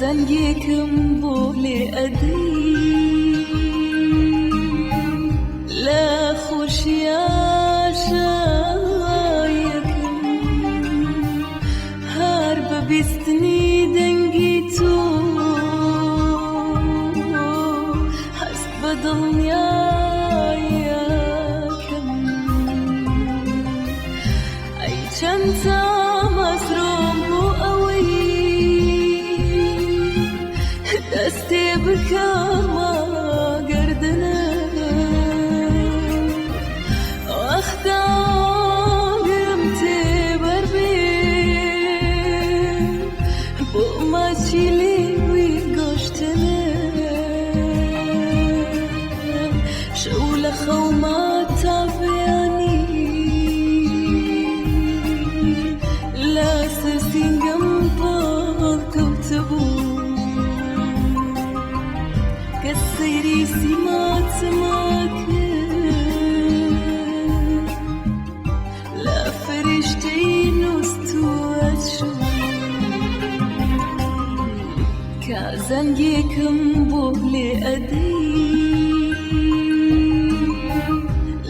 زنگیکم بولی ادی لا خوشی عشایکم هر ببیستنی دنگی تو هست بدنیایکم ای چند تا مزروم بو اوی دستی بکما گردنه وقتایم تی بر بیر بو ما چیلی وی گشتنه شول خوما تابیانی لاس سینگم بال کوتبو كسري سمات لا فرشتين وستواتشو كازنجيكم بولي أدي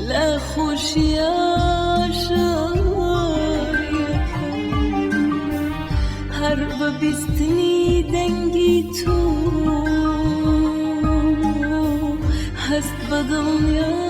لا خوشي عشايكم هرب بستني دنجيتو هست بدنیایکم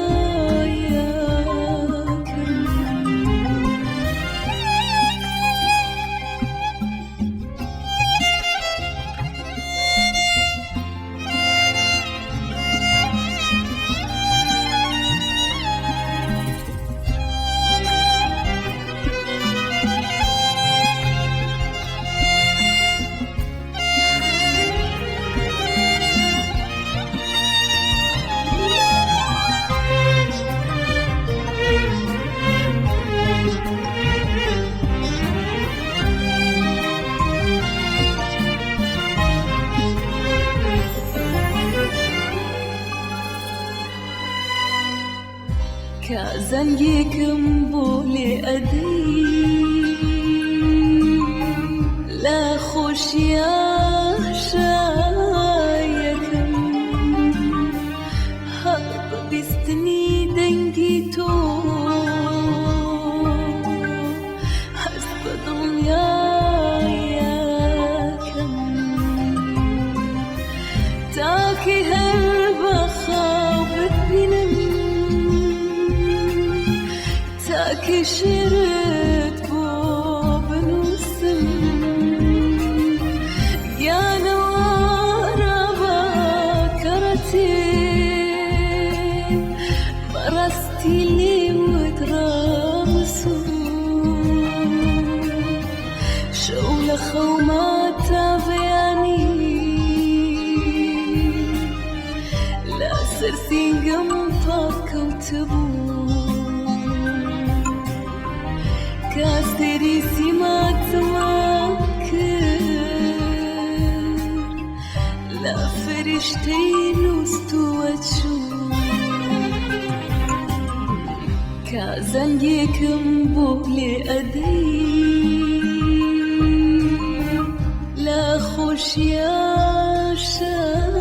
كازنجيكم بولي أدي لا خوشي عشايكم هرب بستني دنجيتو حسب دنياكم تاكي هرب خابت بينم تاكي شرت بوب نوسم يا نوارا بكرتي برستي لي وترابسو شول خوما تابياني لا سرسينجم فاكوتبو كاستري سمات ماكر لا فرشتين وستواتشو كازنجيكم بولي أدي لا خوشي عشايكم